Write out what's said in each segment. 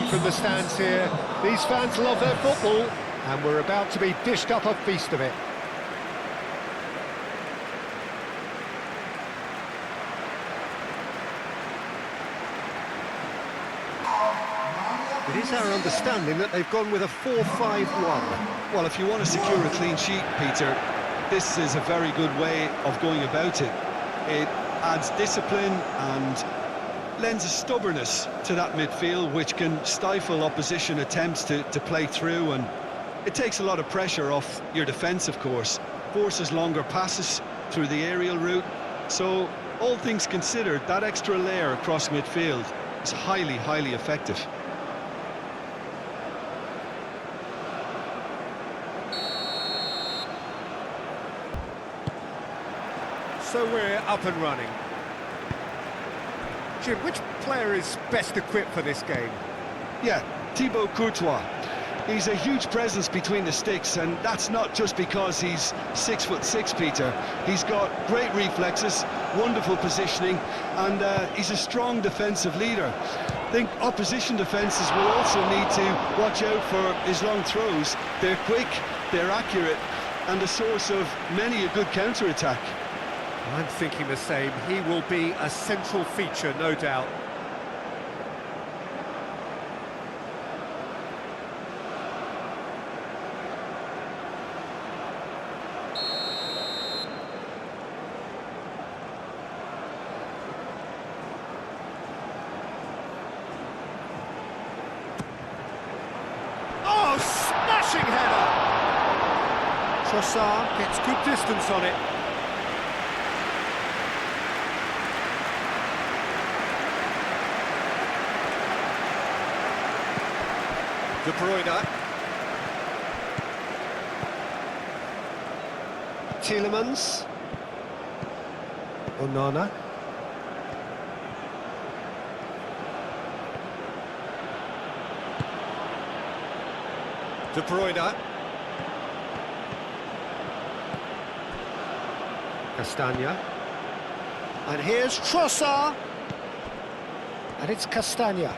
from the stands here. These fans love their football, and we're about to be dished up a feast of it. It is our understanding that they've gone with a 4-5-1. Well, if you want to secure a clean sheet, Peter, this is a very good way of going about it. It adds discipline and lends a stubbornness to that midfield, which can stifle opposition attempts to play through, and it takes a lot of pressure off your defence, of course. Forces longer passes through the aerial route. So, all things considered, that extra layer across midfield is highly, highly effective. So we're up and running. Jim, which player is best equipped for this game? Yeah, Thibaut Courtois. He's a huge presence between the sticks, and that's not just because he's 6'6", Peter. He's got great reflexes, wonderful positioning, and he's a strong defensive leader. I think opposition defences will also need to watch out for his long throws. They're quick, they're accurate, and a source of many a good counter-attack. I'm thinking the same. He will be a central feature, no doubt. Oh, smashing header! Trossard gets good distance on it. De Bruyne. Tielemans. Onana. De Bruyne. Castagna. And here's Trossard. And it's Castagna.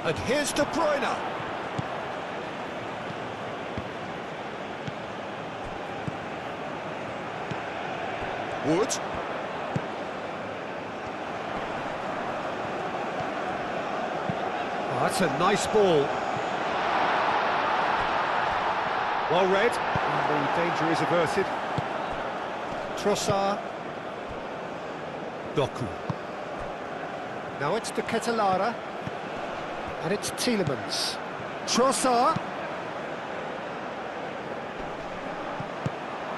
And here's De Bruyne. Wood. Oh, that's a nice ball. Well read. And the danger is averted. Trossard. Doku. Now it's De Ketelara. And it's Tielemans. Trossard.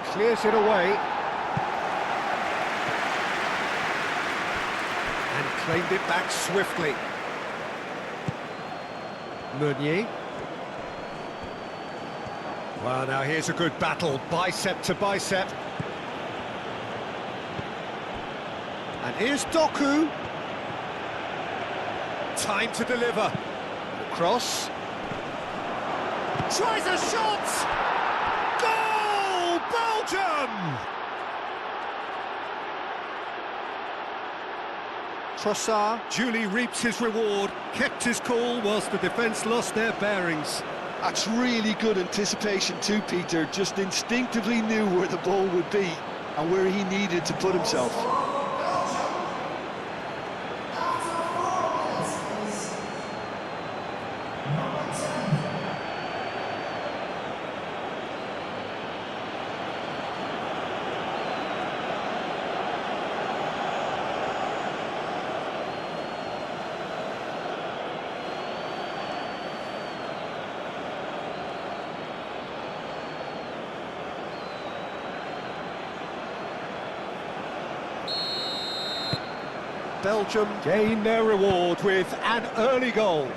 Clears it away. And claimed it back swiftly. Meunier. Well, now here's a good battle, bicep to bicep. And here's Doku. Time to deliver. Cross. Tries a shot! Goal! Belgium! Trossard duly reaps his reward, kept his cool whilst the defence lost their bearings. That's really good anticipation too, Peter. Just instinctively knew where the ball would be and where he needed to put himself. Belgium gain their reward with an early goal.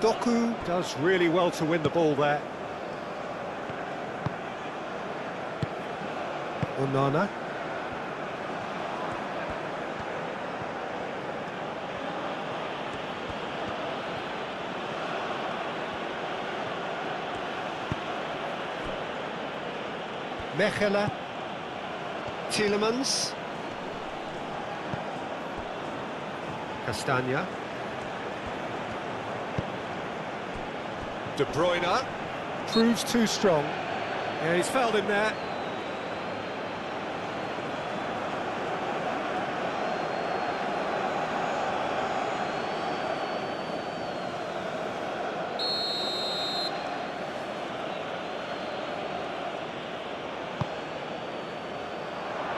Doku does really well to win the ball there. Onana. Mechelen. Tielemans. Castagna. De Bruyne. Proves too strong. Yeah, he's fouled him there.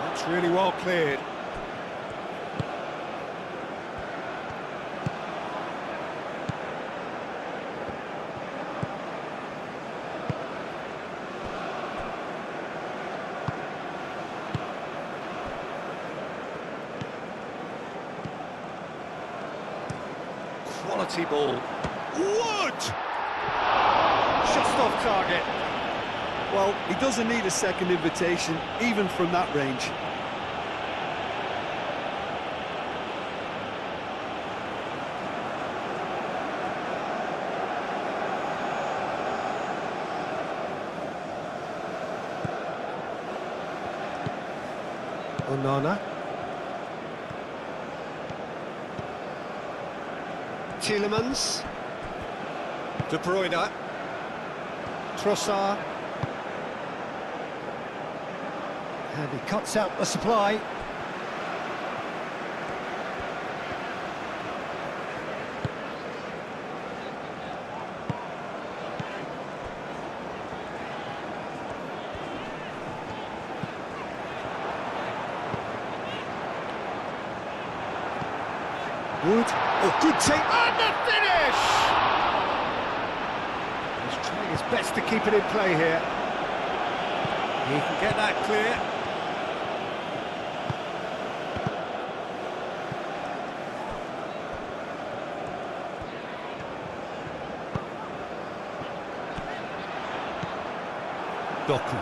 That's really well cleared. Quality ball. Wood! Just off target. Well, he doesn't need a second invitation, even from that range. Onana. Tielemans. De Bruyne. Trossard. And he cuts out the supply. Wood. Oh, good take. And the finish! He's trying his best to keep it in play here. He can get that clear. Doku.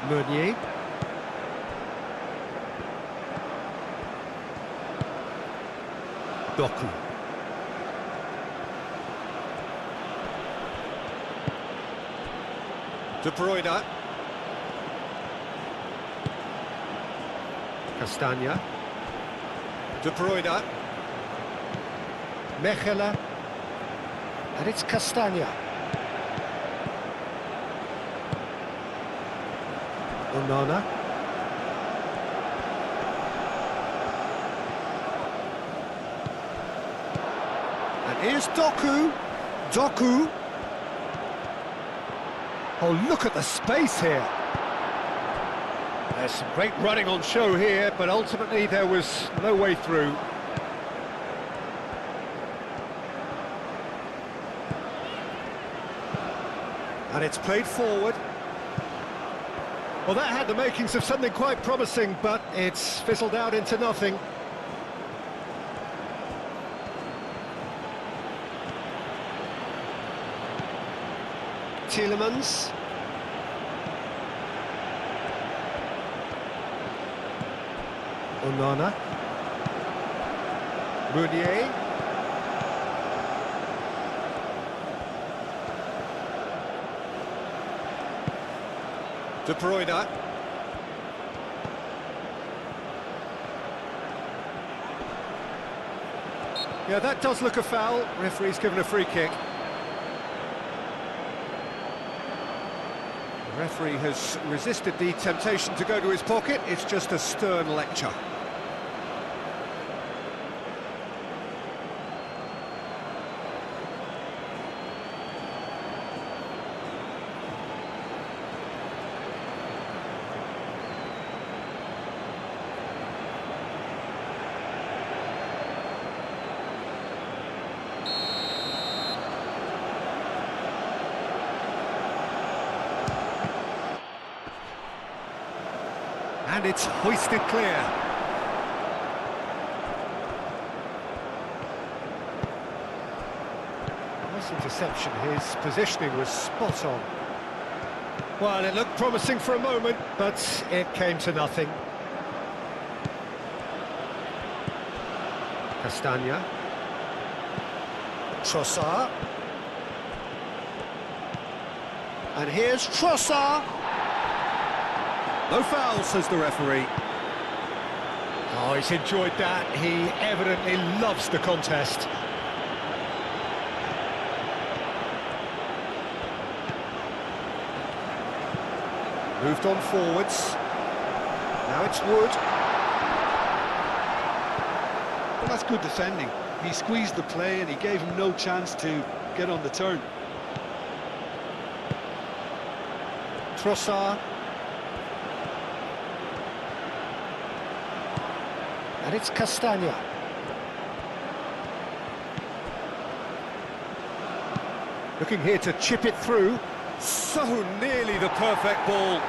Meunier. Doku. De Bruyne. Castagna. De Bruyne. Mechelen. And it's Castagna. Onana. And here's Doku. Doku. Oh, look at the space here. There's some great running on show here, but ultimately there was no way through. And it's played forward. Well, that had the makings of something quite promising, but it's fizzled out into nothing. Tielemans. Onana. Meunier. De Bruyne. Yeah, that does look a foul. Referee's given a free kick. The referee has resisted the temptation to go to his pocket. It's just a stern lecture. And it's hoisted clear. interception. His positioning was spot on. Well, it looked promising for a moment, but it came to nothing. Castagna. Trossard. And here's Trossard. No foul, says the referee. Oh, he's enjoyed that. He evidently loves the contest. Moved on forwards. Now it's Wood. Well, that's good defending. He squeezed the play and he gave him no chance to get on the turn. Trossard. And it's Castagna. Looking here to chip it through. So nearly the perfect ball.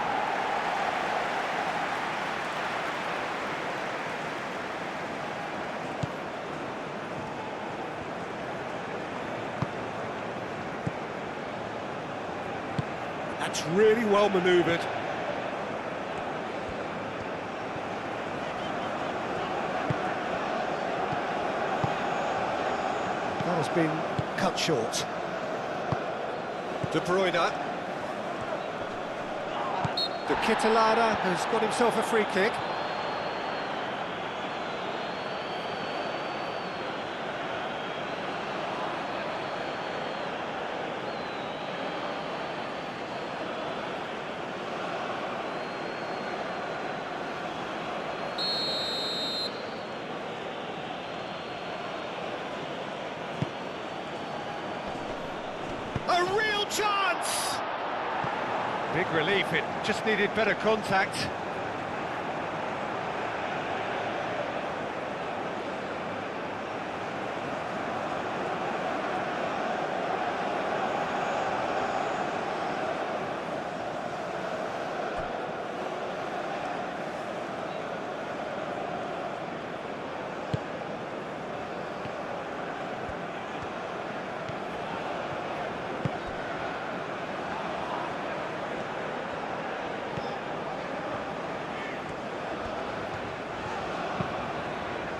That's really well manoeuvred. That has been cut short. De Bruyne. De Ketelaere has got himself a free kick. A real chance! Big relief, it just needed better contact.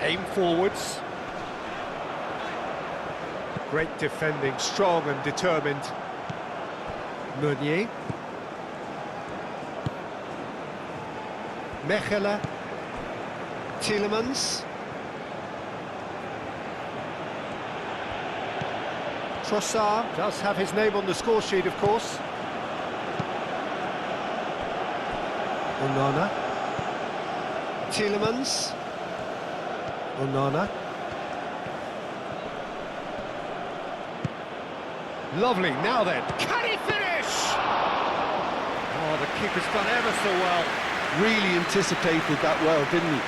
Aim forwards. Great defending, strong and determined. Meunier. Mechelen. Tielemans. Trossard does have his name on the score sheet, of course. Onana. Tielemans. Onana. Lovely, now then. Can he finish? Oh, the keeper's done ever so well. Really anticipated that well, didn't he?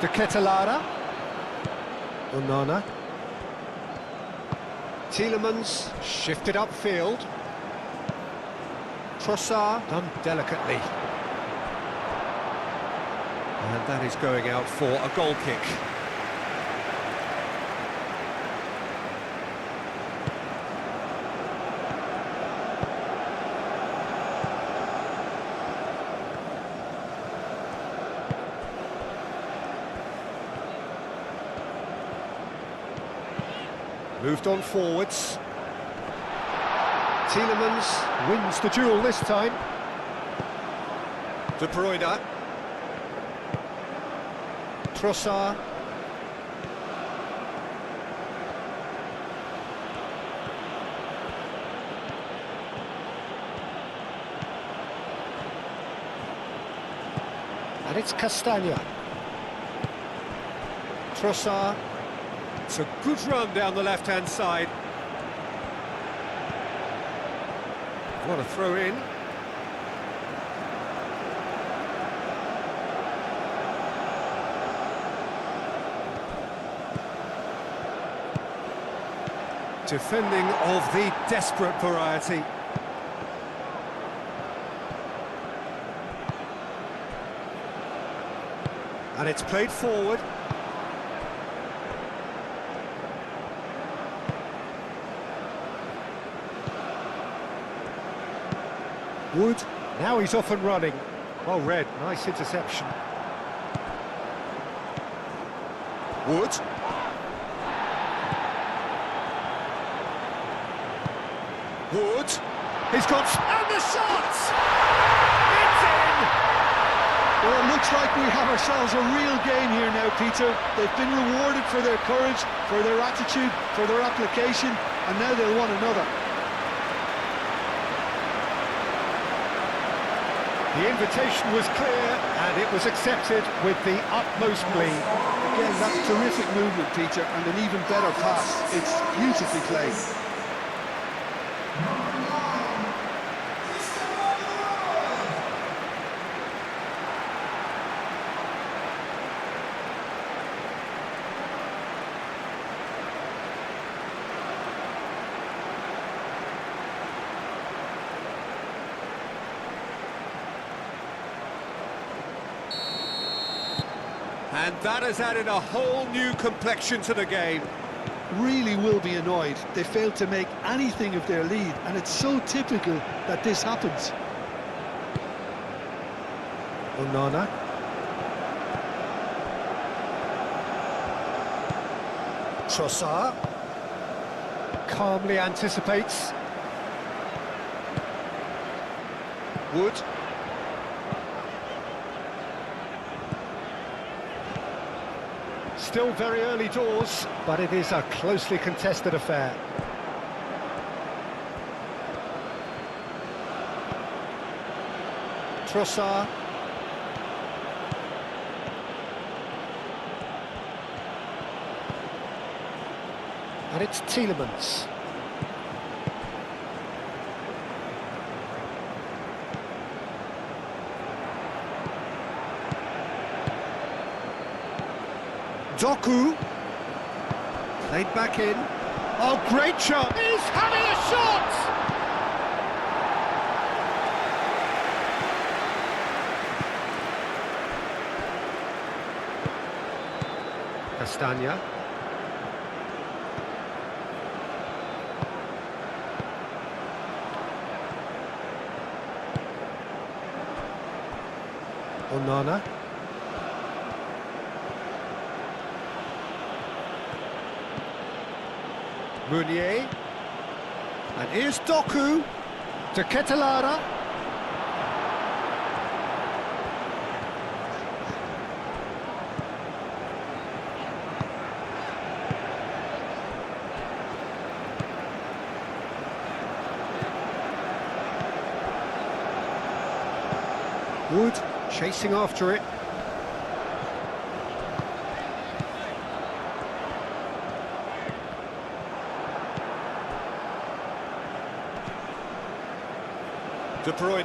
De Ketelaere. Onana. Tielemans shifted upfield. Trossard done delicately. And that is going out for a goal kick. Moved on forwards. Tielemans wins the duel this time. De Bruyne. Trossard. And it's Castagna. Trossard. It's a good run down the left-hand side. What a throw in. Defending of the desperate variety. And it's played forward. Wood. Now he's off and running. Well read, nice interception. Wood. Wood. He's got... And the shot! It's in! Well, it looks like we have ourselves a real game here now, Peter. They've been rewarded for their courage, for their attitude, for their application, and now they'll want another. The invitation was clear, and it was accepted with the utmost glee. Again, that's terrific movement, Peter, and an even better pass. It's beautifully played. And that has added a whole new complexion to the game. Really will be annoyed. They failed to make anything of their lead, and it's so typical that this happens. Onana. Trossard. Calmly anticipates. Wood. Still very early doors, but it is a closely contested affair. Trossard. And it's Tielemans. Doku, played back in. Oh, great shot! He's having a shot! Castagna. Onana. Meunier, and here's Doku to Ketelara. Wood chasing after it. De Bruyne.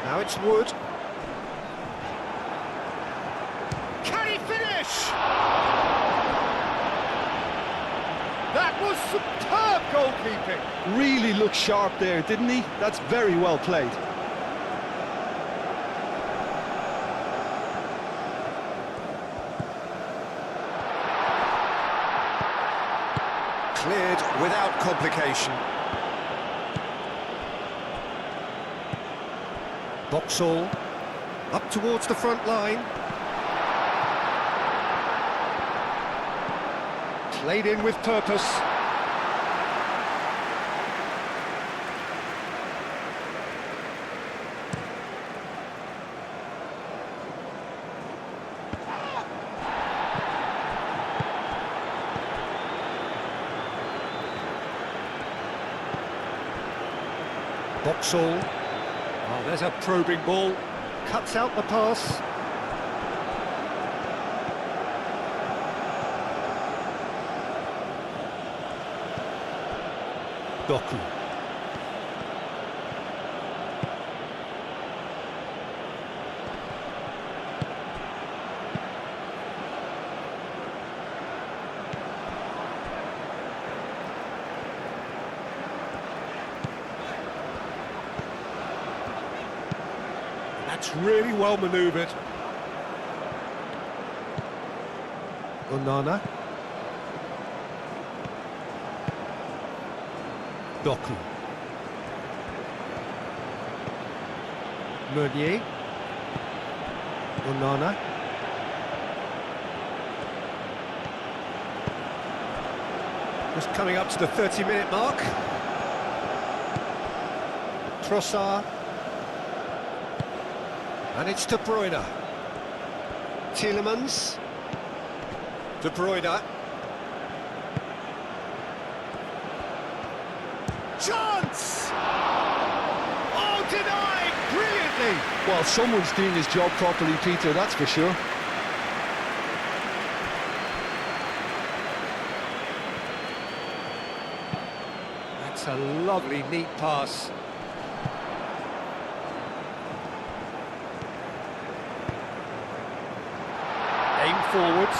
Now it's Wood. Can he finish? That was superb goalkeeping. Really looked sharp there, didn't he? That's very well played. Cleared without complication. Boxall up towards the front line. Played in with purpose. Boxall. Oh, there's a probing ball. Cuts out the pass. Doku. That's really well manoeuvred. Onana. Doku. Meunier. Onana. Just coming up to the 30-minute mark. Trossard. And it's De Bruyne. Tielemans. De Bruyne. Chance! Oh, denied! Brilliantly! Well, someone's doing his job properly, Peter, that's for sure. That's a lovely, neat pass. Aim forwards.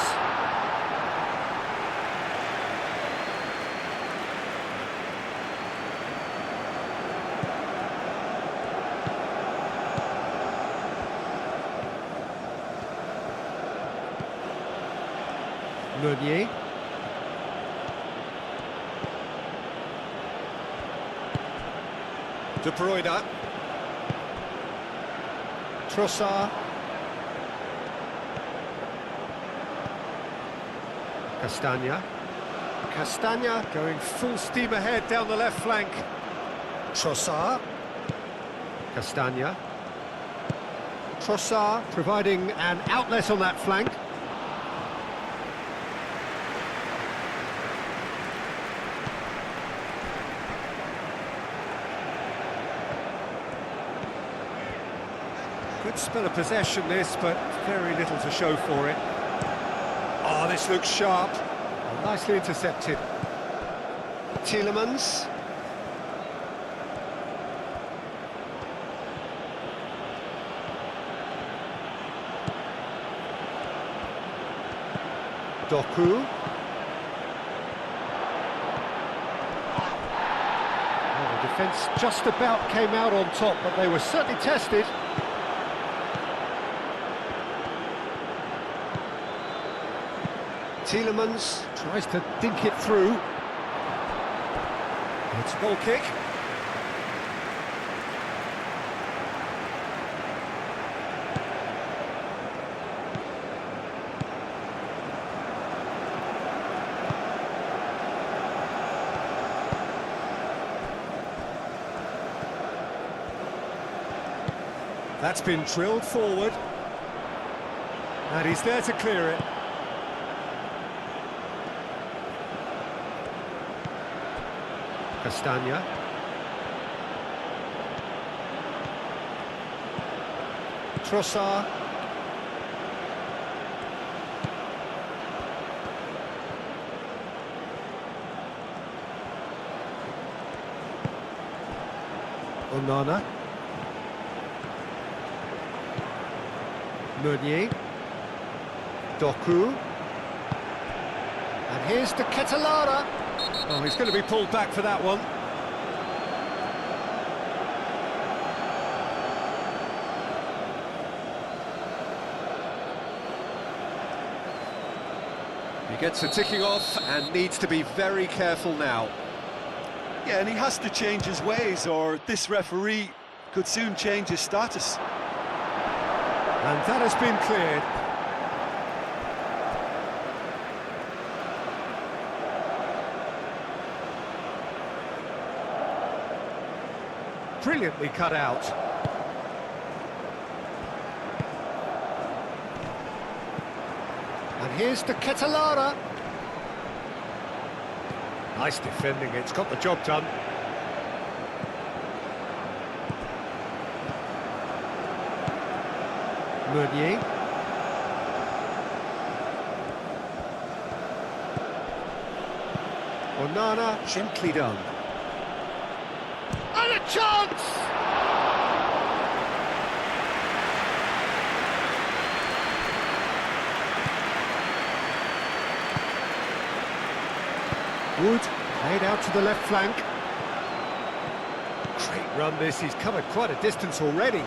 Meunier. De Bruyne. Trossard. Castagna. Castagna going full steam ahead down the left flank. Trossard. Castagna. Trossard providing an outlet on that flank. Good spell of possession this, but very little to show for it. Oh, this looks sharp. Oh, nicely intercepted. Tielemans. Doku. Oh, the defence just about came out on top, but they were certainly tested. Tielemans tries to dink it through. It's a goal kick. That's been drilled forward. And he's there to clear it. Castagna. Trossard. Onana. Meunier. Doku. And here's the Ketelara. Oh, he's going to be pulled back for that one. He gets a ticking off and needs to be very careful now. Yeah, and he has to change his ways, or this referee could soon change his status. And that has been cleared. Brilliantly cut out. And here's the Ketelara. Nice defending, it's got the job done. Meunier. Onana, gently done. And a chance! Wood, played out to the left flank. Great run this, he's covered quite a distance already.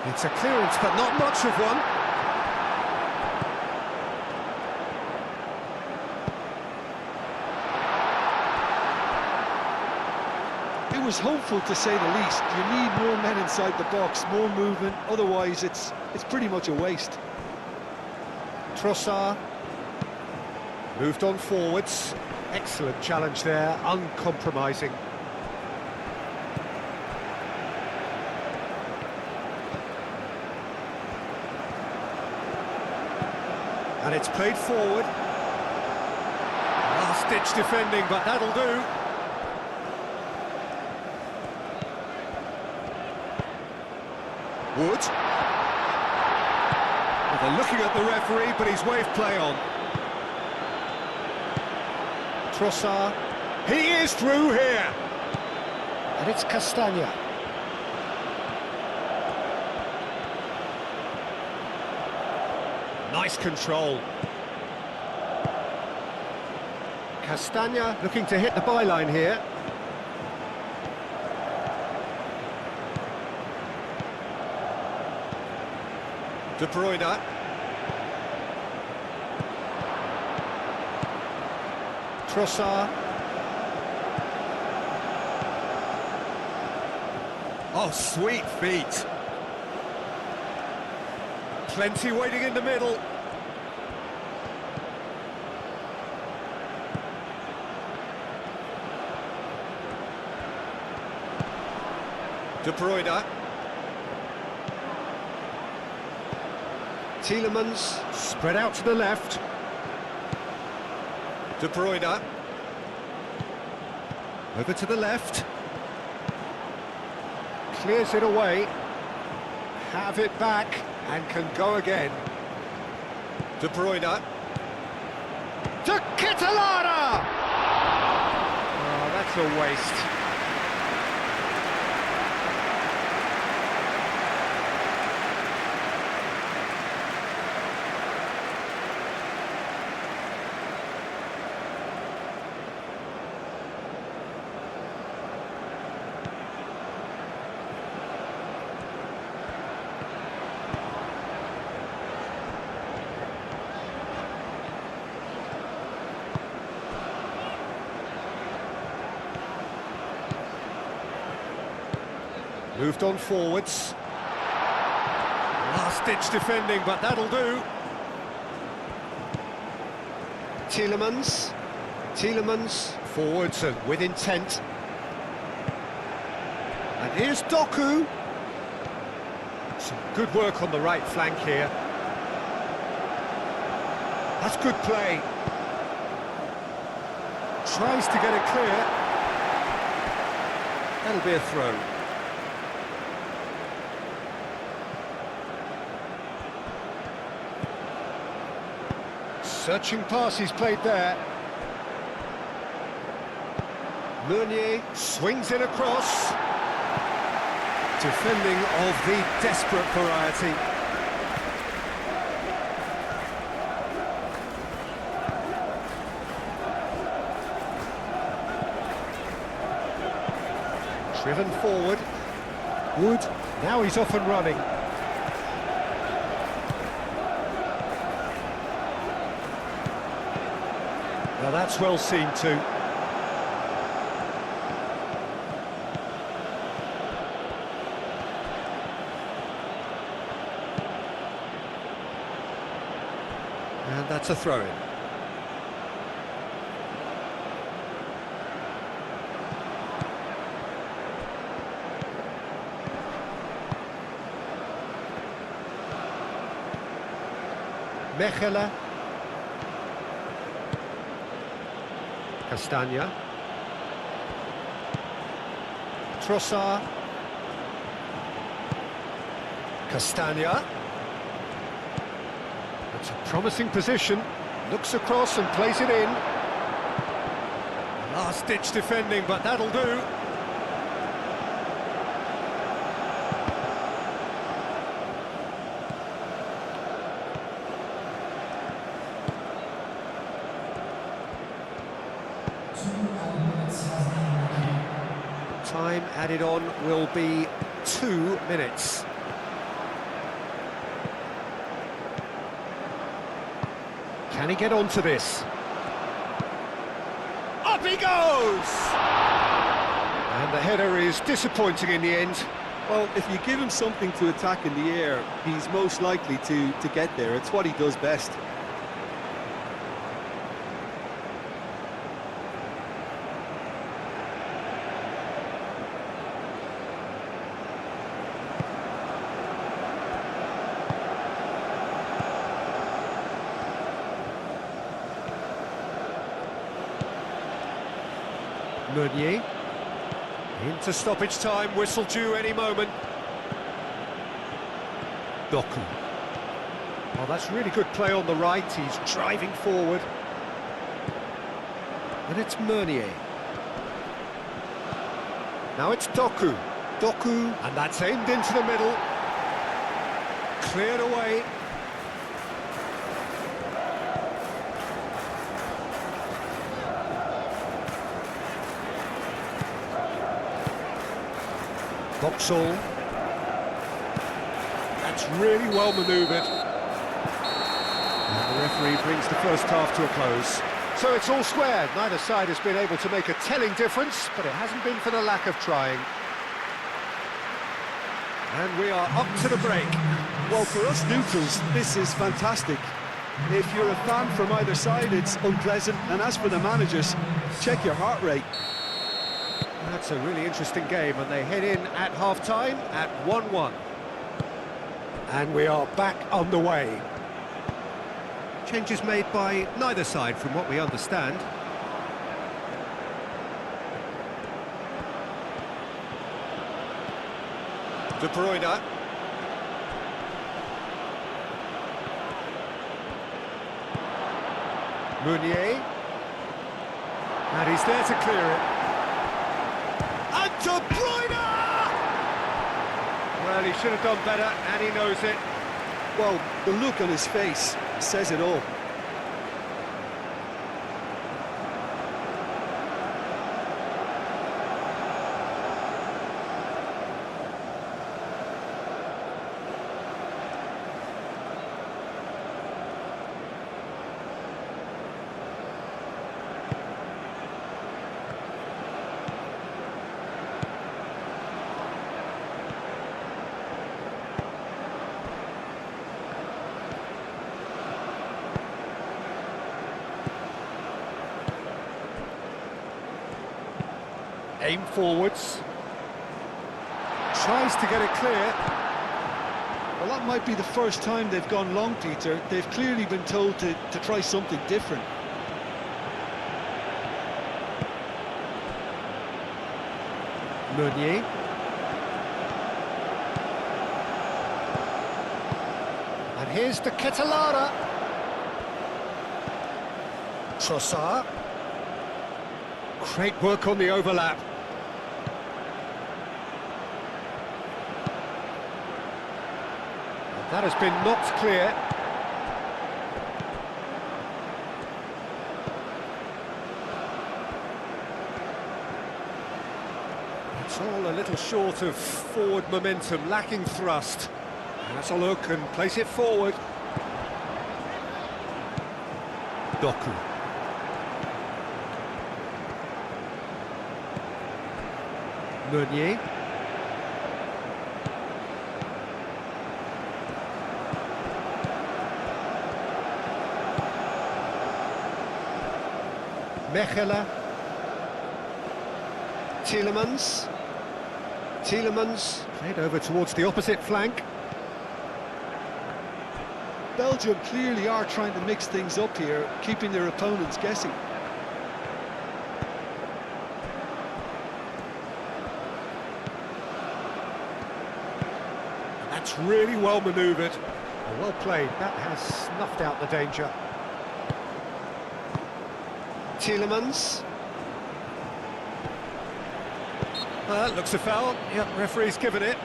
It's a clearance, but not much of one. It was hopeful, to say the least. You need more men inside the box, more movement, otherwise it's pretty much a waste. Trossard moved on forwards. Excellent challenge there, uncompromising. And it's played forward. Last-ditch defending, but that'll do. Wood. Well, they're looking at the referee, but he's waved play on. Trossard. He is through here. And it's Castagna. Nice control. Castagna looking to hit the byline here. De Bruyne. Trossard. Oh, sweet feet. Plenty waiting in the middle. De Bruyne. Tielemans, spread out to the left. De Bruyne. Over to the left. Clears it away. Have it back and can go again. De Bruyne. To Catalana! Oh, that's a waste. Moved on forwards. Last-ditch defending, but that'll do. Tielemans. Tielemans forwards and with intent. And here's Doku. Some good work on the right flank here. That's good play. Tries to get it clear. That'll be a throw. Searching pass he's played there. Meunier swings it across. Defending of the desperate variety. Driven forward. Wood, now he's off and running. Now that's well seen too. And that's a throw-in. Mechelen. Castagna. Trossard. Castagna. It's a promising position. Looks across and plays it in. Last-ditch defending, but that'll do. Time added on will be 2 minutes. Can he get onto this? Up he goes! And the header is disappointing in the end. Well, if you give him something to attack in the air, he's most likely to get there. It's what he does best. Meunier. Into stoppage time, whistle due any moment. Doku. Oh, that's really good play on the right, he's driving forward. And it's Meunier. Now it's Doku. Doku, and that's aimed into the middle. Cleared away. Vauxhall. That's really well manoeuvred. And the referee brings the first half to a close. So it's all squared. Neither side has been able to make a telling difference, but it hasn't been for the lack of trying. And we are up to the break. Well, for us neutrals, this is fantastic. If you're a fan from either side, it's unpleasant. And as for the managers, check your heart rate. That's a really interesting game, and they head in at half-time at 1-1. And we are back underway. Changes made by neither side, from what we understand. De Bruyne. Meunier. And he's there to clear it. And De Bruyne! Well, he should have done better, and he knows it. Well, the look on his face says it all. Aim forwards. Tries to get it clear. Well, that might be the first time they've gone long, Peter. They've clearly been told to try something different. Meunier. And here's the Ketelada. Trossard. Great work on the overlap. That has been knocked clear. It's all a little short of forward momentum, lacking thrust. Has a look and place it forward. Doku. Meunier. Mechelen. Tielemans. Tielemans played over towards the opposite flank. Belgium clearly are trying to mix things up here, keeping their opponents guessing. That's really well manoeuvred. Well played. That has snuffed out the danger. Tielemans. Well, that looks a foul. Yep, referee's given it.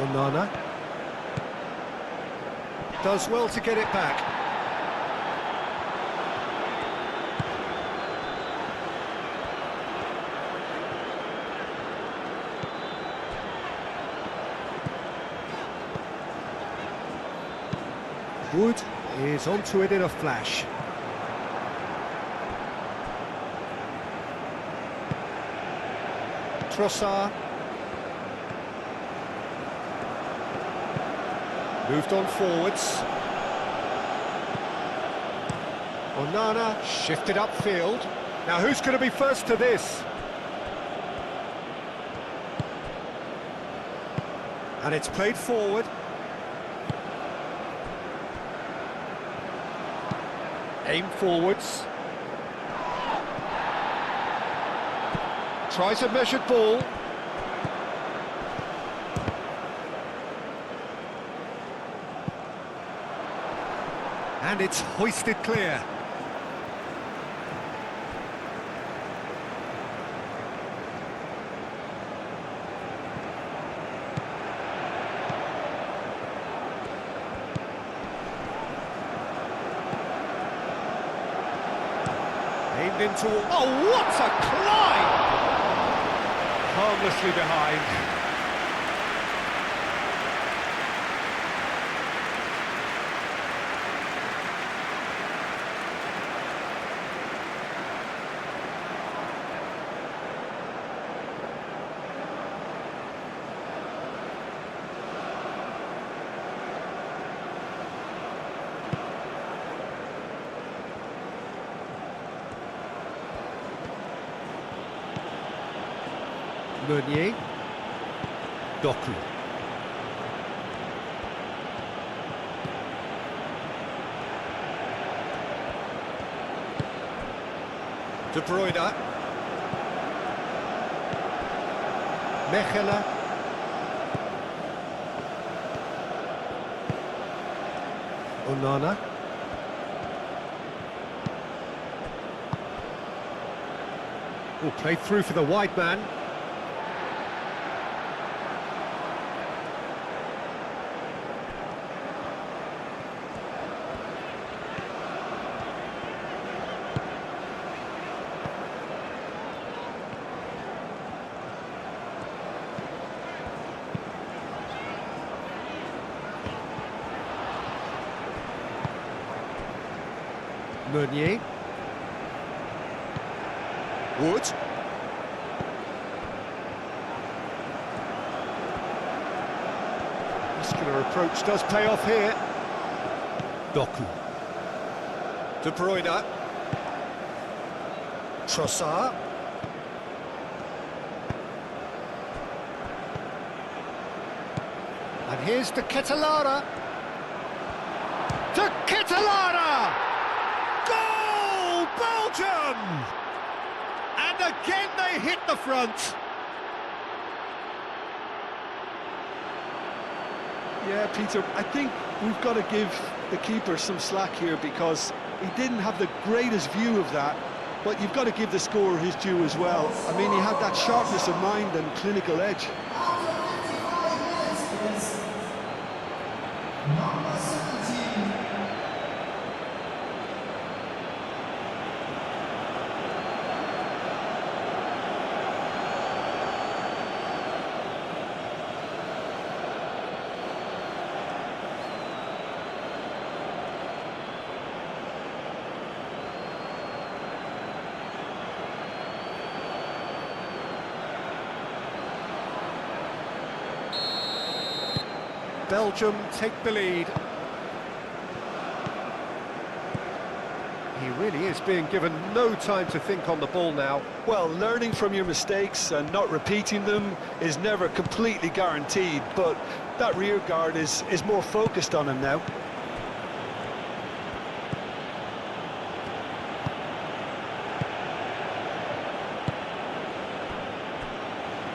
Onana. Does well to get it back. Wood is onto it in a flash. Trossard. Moved on forwards. Onana shifted upfield. Now who's going to be first to this? And it's played forward. Aim forwards. Tries a measured ball. And it's hoisted clear. Aimed into... Oh, what a climb! Harmlessly behind. Meunier. Doku. De Bruyne. Mechelen. Onana. Oh, played through for the wide man. Meunier. Wood. Muscular approach does pay off here. Doku. De Bruyne. Trossard. And here's De Ketelaere. De Ketelaere! Goal, Belgium! And again they hit the front. Yeah, Peter, I think we've got to give the keeper some slack here because he didn't have the greatest view of that, but you've got to give the scorer his due as well. I mean, he had that sharpness of mind and clinical edge. Belgium take the lead. He really is being given no time to think on the ball now. Well, learning from your mistakes and not repeating them is never completely guaranteed, but that rear guard is more focused on him now.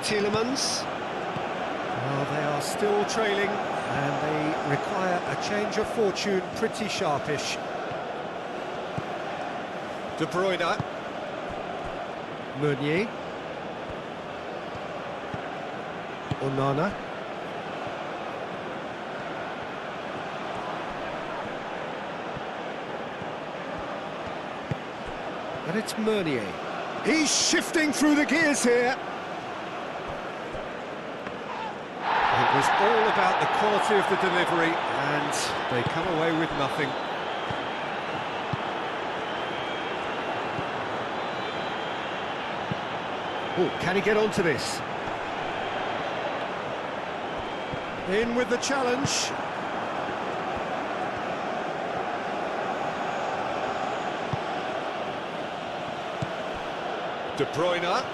Tielemans. Well, they are still trailing, and they require a change of fortune pretty sharpish. De Bruyne. Meunier. And it's Meunier. He's shifting through the gears here. It was all about the quality of the delivery, and they come away with nothing. Oh, can he get onto this? In with the challenge. De Bruyne.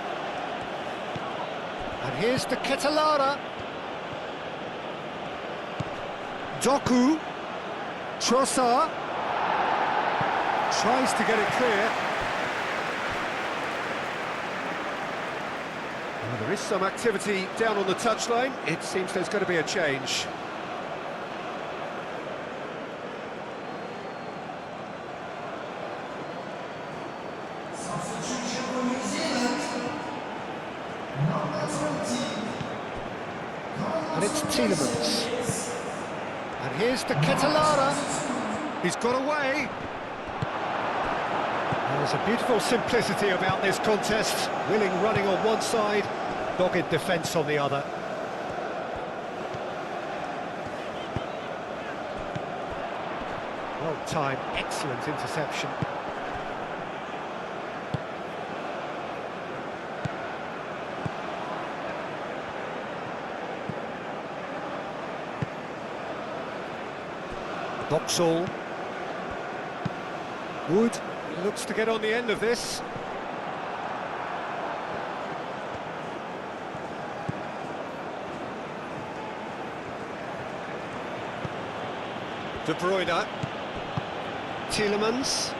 And here's the Ketelara. Doku. Trossard. Tries to get it clear. Well, there is some activity down on the touchline. It seems there's going to be a change. Substitution for New Zealand. Number 20. And it's Tielemans. And here's the Ketelara. He's got away. There's a beautiful simplicity about this contest. Willing running on one side, dogged defence on the other. Well timed, excellent interception. Boxall. Wood looks to get on the end of this. De Bruyne. Tielemans.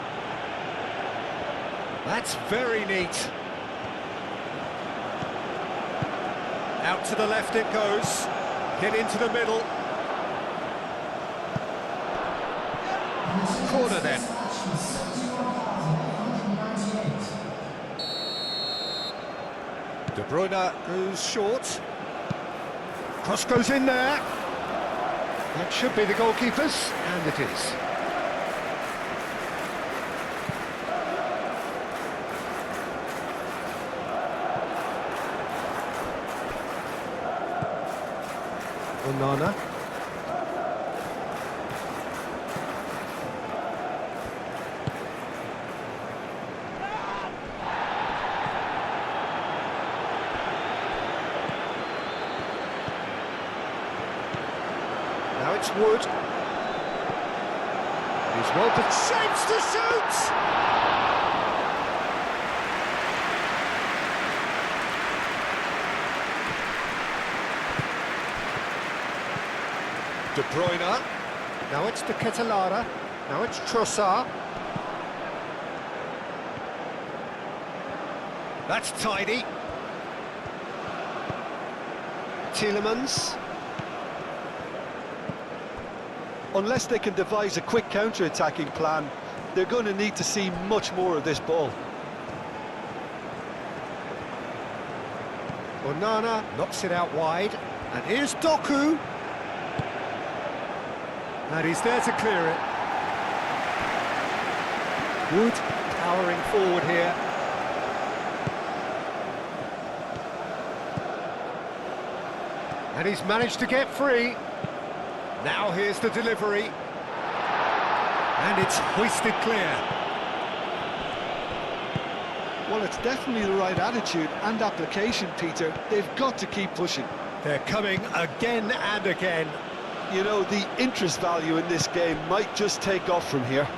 That's very neat. Out to the left it goes. Hit into the middle. Corner then. De Bruyne goes short. Cross goes in there. That should be the goalkeeper's, and it is. Onana. Now it's Wood. He's well to shapes to shoot! De Bruyne. Now it's the Ketelara. Now it's Trossard. That's tidy. Tielemans. Unless they can devise a quick counter-attacking plan, they're going to need to see much more of this ball. Onana knocks it out wide. And here's Doku. And he's there to clear it. Wood powering forward here. And he's managed to get free. Now here's the delivery. And it's hoisted clear. Well, it's definitely the right attitude and application, Peter. They've got to keep pushing. They're coming again and again. You know, the interest value in this game might just take off from here.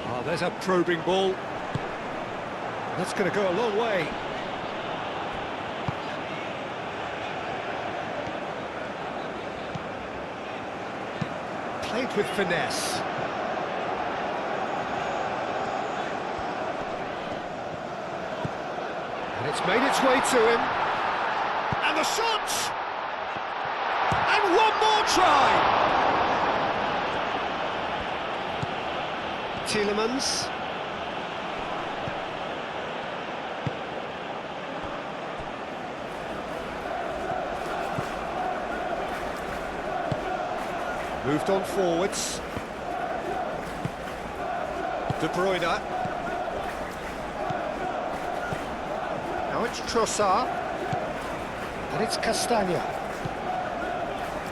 Oh, there's a probing ball. That's going to go a long way. Played with finesse. And it's made its way to him. And the shot! And one more try! Tielemans. Moved on forwards. De Bruyne. Now it's Trossard. And it's Castagna.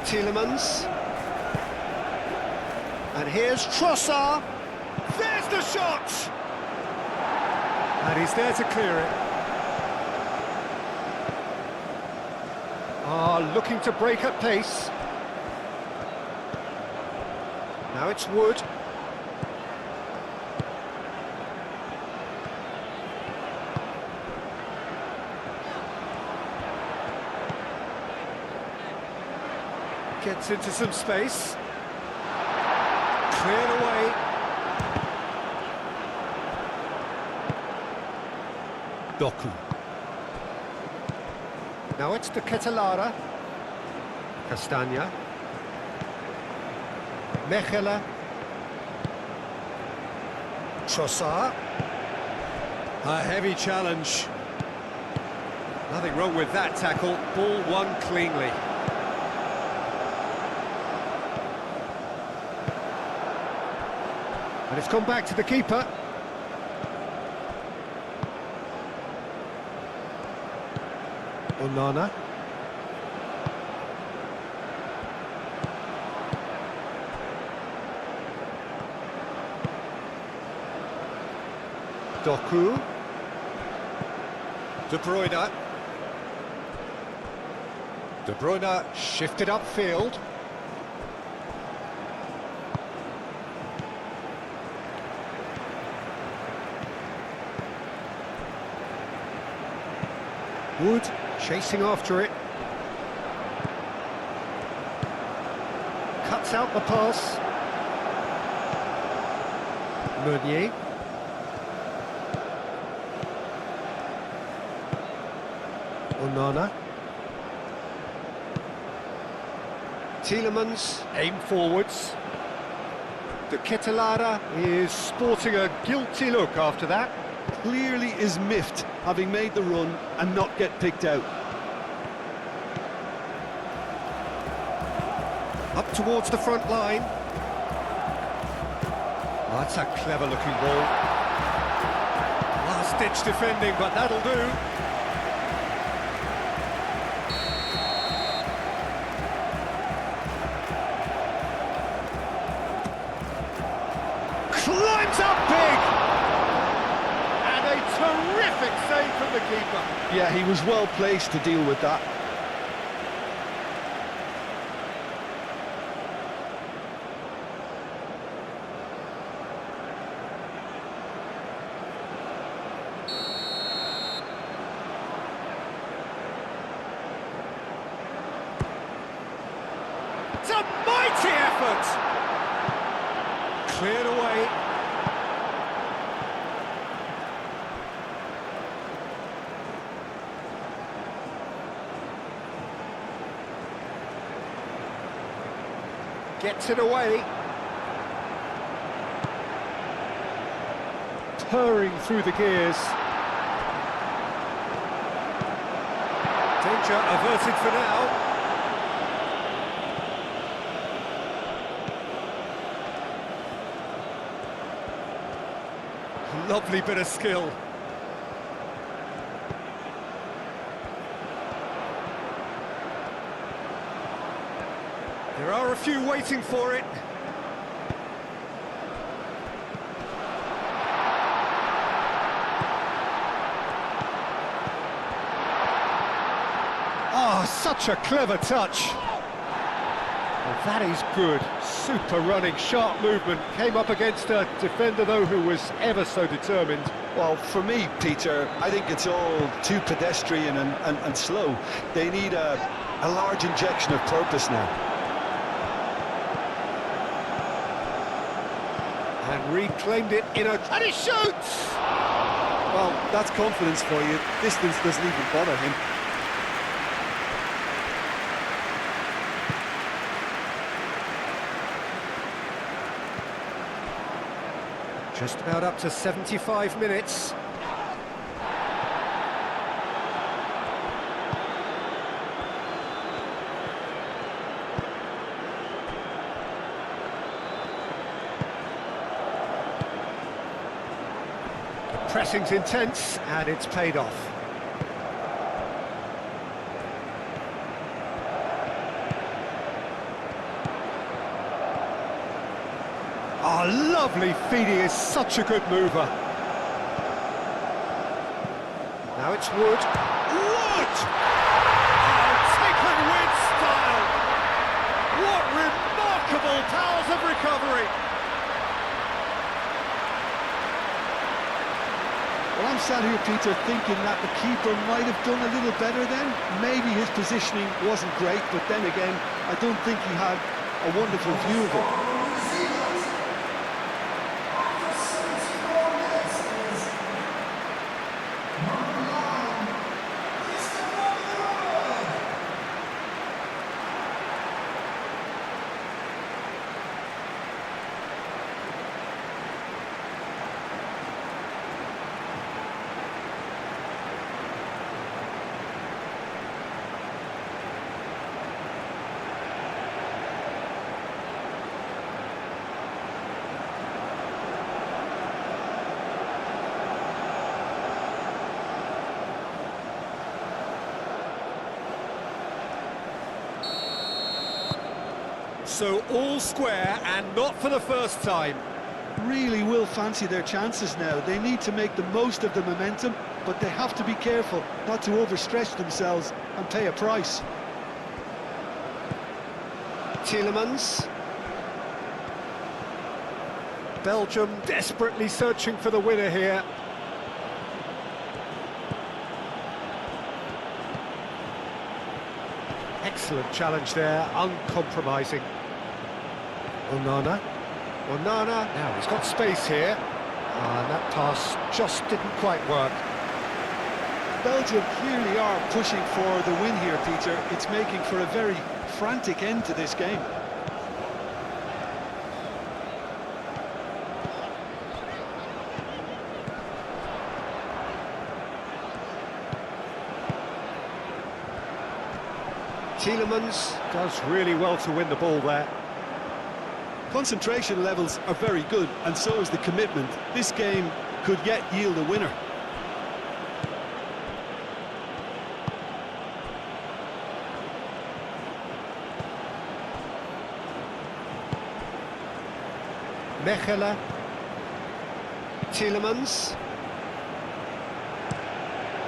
Tielemans. And here's Trossard. There's the shot! And he's there to clear it. Looking to break at pace. Now it's Wood. Gets into some space. Cleared away. Doku. Now it's the Ketelara. Castagna. Mechelen. Trossard. A heavy challenge. Nothing wrong with that tackle. Ball won cleanly. And it's gone back to the keeper. Onana. Doku. De Bruyne. De Bruyne shifted upfield. Wood chasing after it. Cuts out the pass. Meunier. Onana. Tielemans, aim forwards. The Ketelara is sporting a guilty look after that. Clearly is miffed, having made the run and not get picked out. Up towards the front line. Oh, that's a clever-looking ball. Last-ditch defending, but that'll do. Climbs up big! And a terrific save from the keeper. Yeah, he was well placed to deal with that. It's a mighty effort! Cleared away. Gets it away. Purring through the gears. Danger averted for now. Lovely bit of skill. There are a few waiting for it. Oh, such a clever touch. Well, that is good. Super running, sharp movement. Came up against a defender, though, who was ever so determined. Well, for me, Peter, I think it's all too pedestrian and slow. They need a large injection of purpose now. And reclaimed it in a... And he shoots! Well, that's confidence for you. Distance doesn't even bother him. Just about up to 75 minutes. Pressing's intense, and it's paid off. Oh, lovely feed, he is such a good mover. Now it's Wood. Wood! Oh, taken with style! What remarkable powers of recovery! Well, I'm sat here, Peter, thinking that the keeper might have done a little better then. Maybe his positioning wasn't great, but then again, I don't think he had a wonderful view of it. So all square, and not for the first time. Really will fancy their chances now. They need to make the most of the momentum, but they have to be careful not to overstretch themselves and pay a price. Tielemans. Belgium desperately searching for the winner here. Excellent challenge there, uncompromising. Onana. Now he's got space here. And that pass just didn't quite work. Belgium clearly are pushing for the win here, Peter. It's making for a very frantic end to this game. Tielemans does really well to win the ball there. Concentration levels are very good, and so is the commitment. This game could yet yield a winner. Mechelen. Tielemans.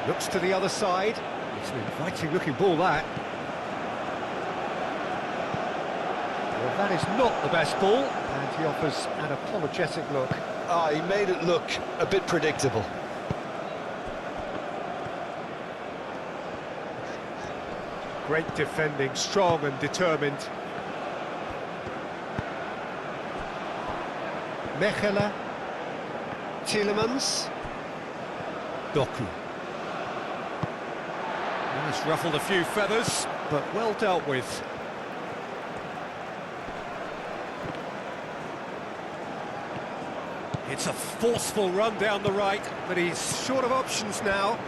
Looks to the other side. It's an inviting looking ball, that. Well, that is not the best ball, and he offers an apologetic look. He made it look a bit predictable. Great defending, strong and determined. Mechelen. Tielemans. Doku. He's ruffled a few feathers, but well dealt with. It's a forceful run down the right, but he's short of options now.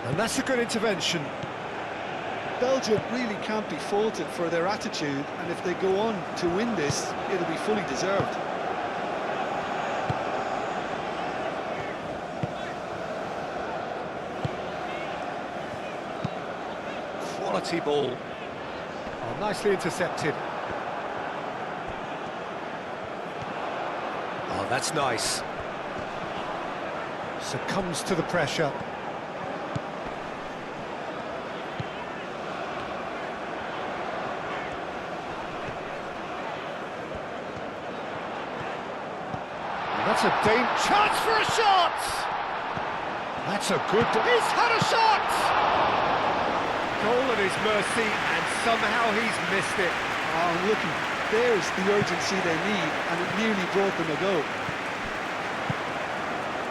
And that's a good intervention. Belgium really can't be faulted for their attitude, and if they go on to win this, it'll be fully deserved. Quality ball. Oh, nicely intercepted. Oh, that's nice. Succumbs to the pressure. That's a chance for a shot! That's a good... He's had a shot! Goal at his mercy, and somehow he's missed it. Oh, look, there's the urgency they need, and it nearly brought them a goal.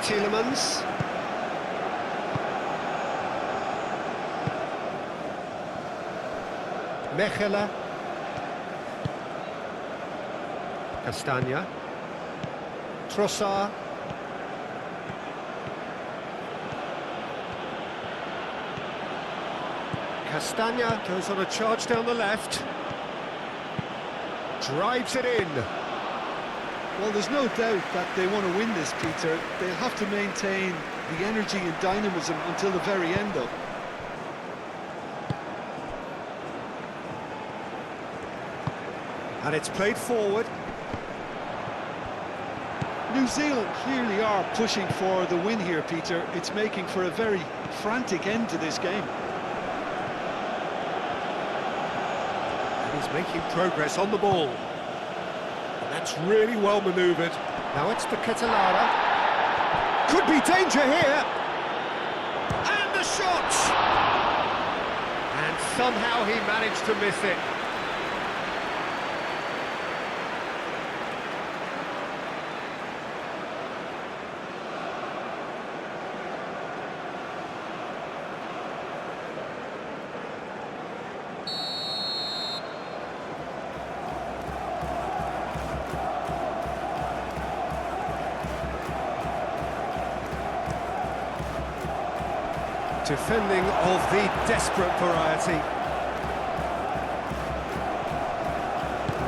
Tielemans. Mechelen. Castagna. Trossard. Castagna goes on a charge down the left. Drives it in. Well, there's no doubt that they want to win this, Peter. They'll have to maintain the energy and dynamism until the very end, though. And it's played forward. New Zealand clearly are pushing for the win here, Peter. It's making for a very frantic end to this game. And he's making progress on the ball. And that's really well manoeuvred. Now it's to Catalara. Could be danger here. And the shot! And somehow he managed to miss it. Defending of the desperate variety.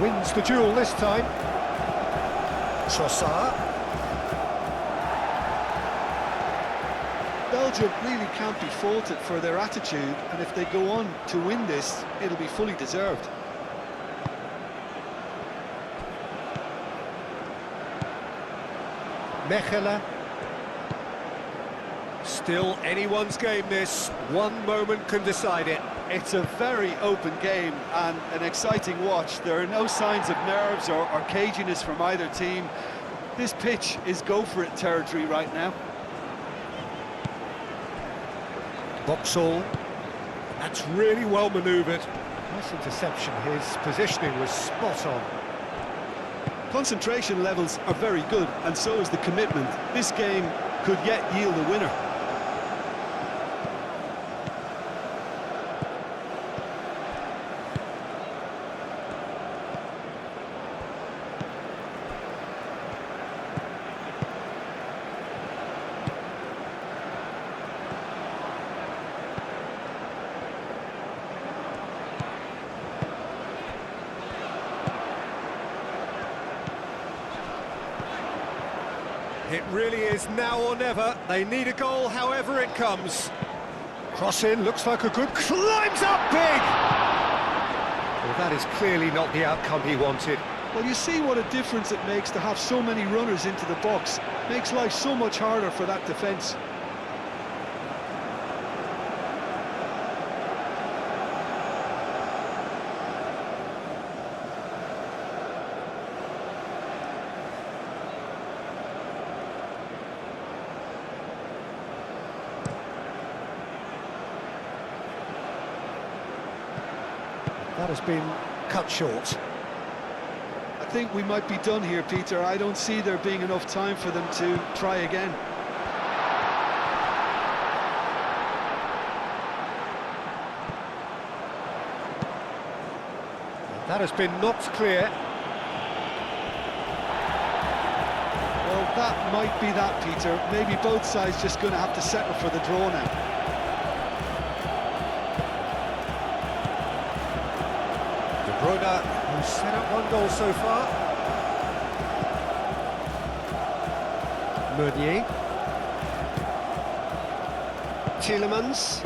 Wins the duel this time. Trossard. Belgium really can't be faulted for their attitude, and if they go on to win this, it'll be fully deserved. Mechelen. Still anyone's game this. One moment can decide it. It's a very open game and an exciting watch. There are no signs of nerves or caginess from either team. This pitch is go-for-it territory right now. Boxall. That's really well manoeuvred. Nice interception. His positioning was spot on. Concentration levels are very good, and so is the commitment. This game could yet yield a winner. It really is now or never. They need a goal, however it comes. Cross in, looks like a good... Climbs up big! Well, that is clearly not the outcome he wanted. Well, you see what a difference it makes to have so many runners into the box. Makes life so much harder for that defence. That has been cut short. I think we might be done here, Peter. I don't see there being enough time for them to try again. That has been knocked clear. Well, that might be that, Peter. Maybe both sides just going to have to settle for the draw now. Who's set up one goal so far. Meunier. Tielemans.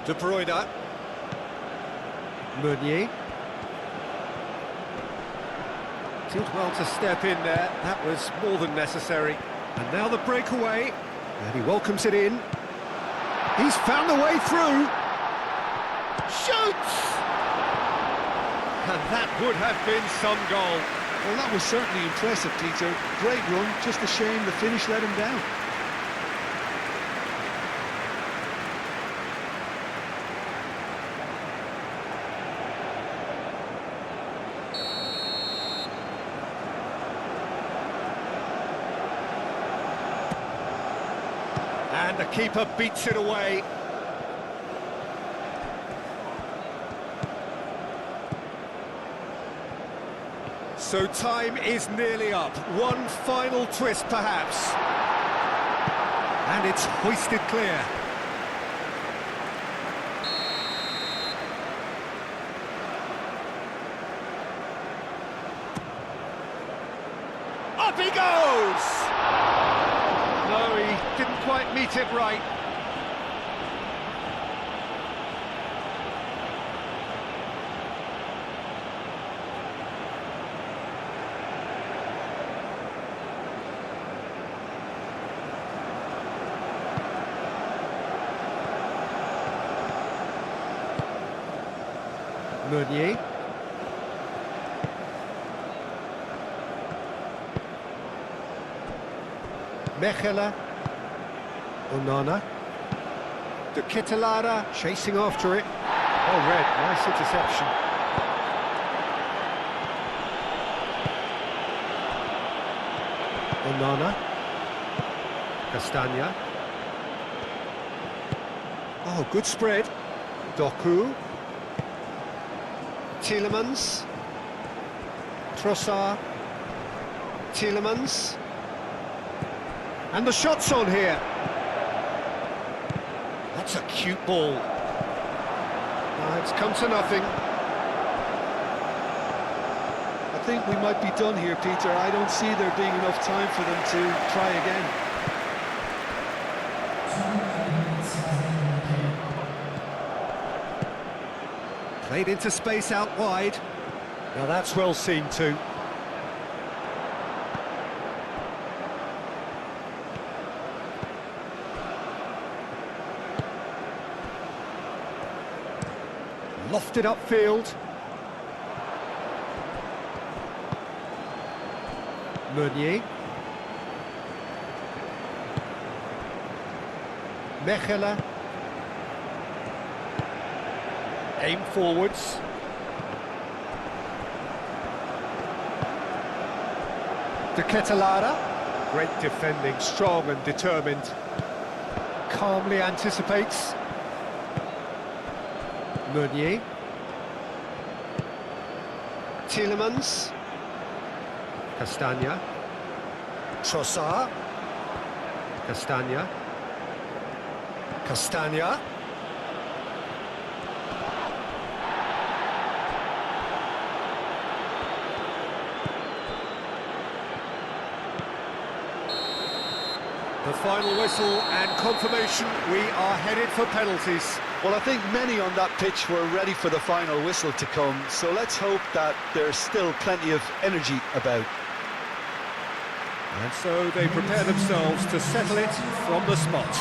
De Bruyne. Meunier. Did well to step in there. That was more than necessary. And now the breakaway. And he welcomes it in. He's found the way through. Shoots! And that would have been some goal. Well, that was certainly impressive, Peter. Great run, just a shame the finish let him down. And the keeper beats it away. So time is nearly up. One final twist, perhaps. And it's hoisted clear. he goes! No, he didn't quite meet it right. Meunier. Mechelen. Onana. De Ketelaere chasing after it. Oh, red, nice interception. Onana. Castagna. Oh, good spread. Doku. Tielemans. Trossard. Tielemans. And the shot's on here. That's a cute ball. It's come to nothing. I think we might be done here, Peter. I don't see there being enough time for them to try again. Played into space out wide. Now that's well seen too. Lofted upfield. Meunier. Mechelen. Aim forwards. De Ketelaere. Great defending, strong and determined. Calmly anticipates. Meunier. Tielemans. Castagna. Trossard. Castagna. Castagna. The final whistle and confirmation, we are headed for penalties. Well, I think many on that pitch were ready for the final whistle to come, so let's hope that there's still plenty of energy about. And so they prepare themselves to settle it from the spot.